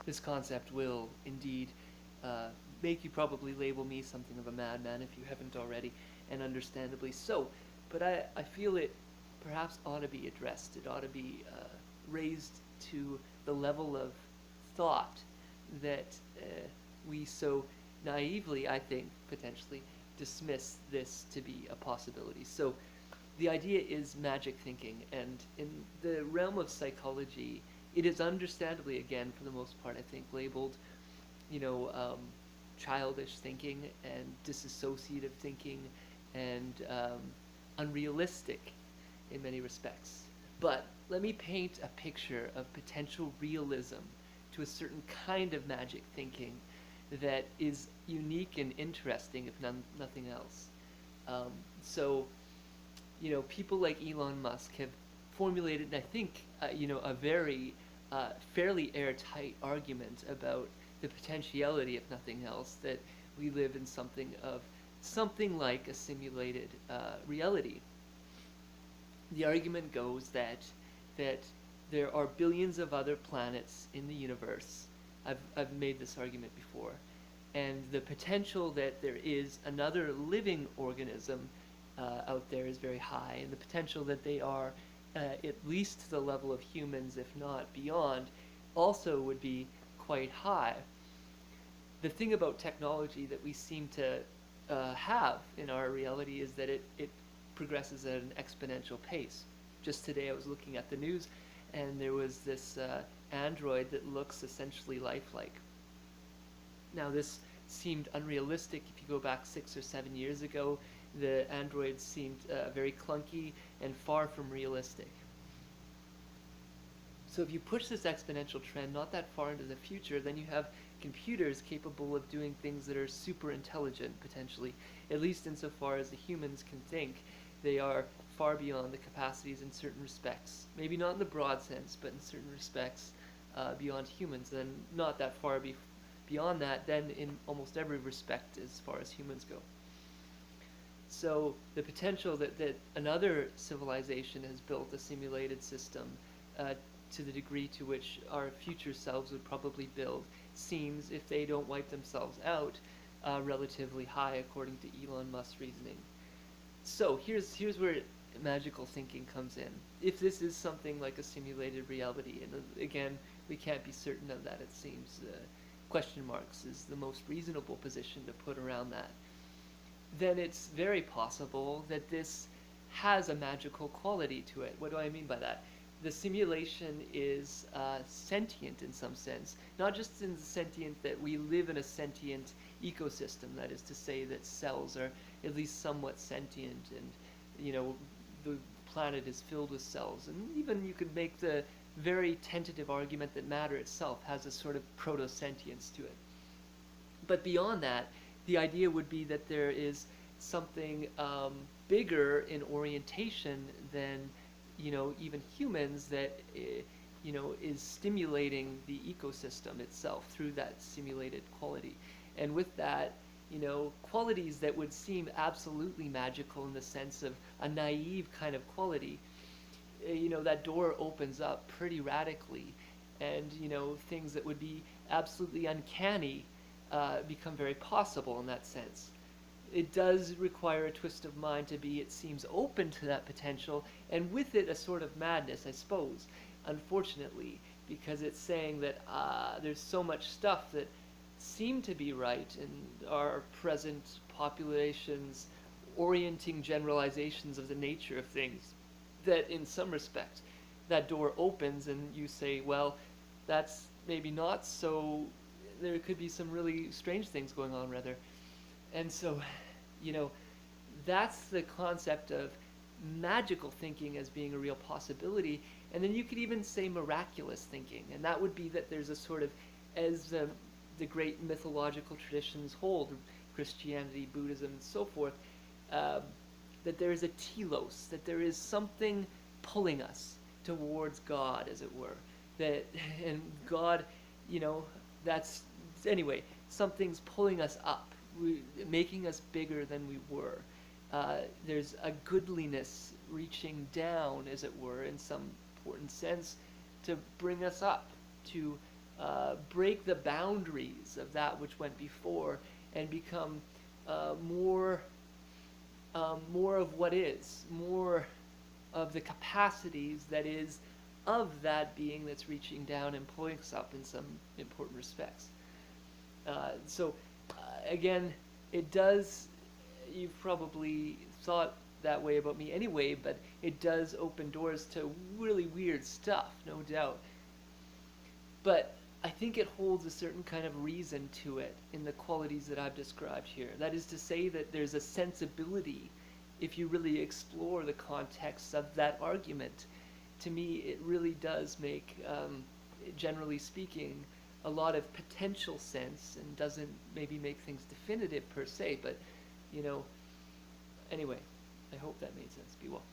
this concept will indeed uh, make you probably label me something of a madman if you haven't already, and understandably so. But I feel it perhaps ought to be addressed. It ought to be raised to the level of thought that we so naively, I think, potentially dismiss this to be a possibility. So the idea is magic thinking, and in the realm of psychology, it is understandably, again, for the most part, I think, labeled, you know, childish thinking and disassociative thinking and unrealistic in many respects. But let me paint a picture of potential realism to a certain kind of magic thinking that is unique and interesting, if nothing else. Um, so, people like Elon Musk have formulated, I think, a very fairly airtight argument about the potentiality, if nothing else, that we live in something like a simulated reality. The argument goes that there are billions of other planets in the universe. I've made this argument before, and the potential that there is another living organism out there is very high, and the potential that they are at least to the level of humans, if not beyond, also would be quite high. The thing about technology that we seem to have in our reality is that it progresses at an exponential pace. Just today I was looking at the news, and there was this android that looks essentially lifelike. Now, this seemed unrealistic if you go back 6 or 7 years ago. The androids seemed very clunky and far from realistic. So if you push this exponential trend not that far into the future, then you have computers capable of doing things that are super intelligent, potentially, at least insofar as the humans can think. They are far beyond the capacities in certain respects. Maybe not in the broad sense, but in certain respects beyond humans, and not that far beyond that, then in almost every respect as far as humans go. So the potential that another civilization has built a simulated system to the degree to which our future selves would probably build seems, if they don't wipe themselves out, relatively high according to Elon Musk's reasoning. So here's where magical thinking comes in. If this is something like a simulated reality, and again, we can't be certain of that, it seems, question marks is the most reasonable position to put around that, then it's very possible that this has a magical quality to it. What do I mean by that? The simulation is sentient in some sense, not just in the sentient that we live in a sentient ecosystem, that is to say that cells are at least somewhat sentient, and the planet is filled with cells, and even you could make the very tentative argument that matter itself has a sort of proto-sentience to it. But beyond that, the idea would be that there is something bigger in orientation than even humans that is stimulating the ecosystem itself through that simulated quality. And with that, qualities that would seem absolutely magical in the sense of a naive kind of quality, that door opens up pretty radically, and things that would be absolutely uncanny become very possible in that sense. It does require a twist of mind to be, it seems, open to that potential, and with it a sort of madness, I suppose, unfortunately, because it's saying that there's so much stuff that seem to be right in our present population's orienting generalizations of the nature of things, that in some respect that door opens and you say, well, that's maybe not so, there could be some really strange things going on, rather. And so, that's the concept of magical thinking as being a real possibility. And then you could even say miraculous thinking, and that would be that there's a sort of, as the great mythological traditions hold, Christianity, Buddhism, and so forth, that there is a telos, that there is something pulling us towards God, as it were. And God, that's, anyway, something's pulling us up, making us bigger than we were. There's a goodliness reaching down, as it were, in some important sense, to bring us up to break the boundaries of that which went before and become more of what is, more of the capacities that is of that being that's reaching down and pulling us up in some important respects. Again, it does, you've probably thought that way about me anyway, but it does open doors to really weird stuff, no doubt. But I think it holds a certain kind of reason to it in the qualities that I've described here. That is to say that there's a sensibility, if you really explore the context of that argument. To me, it really does make, generally speaking, a lot of potential sense, and doesn't maybe make things definitive per se, but, anyway, I hope that made sense. Be well.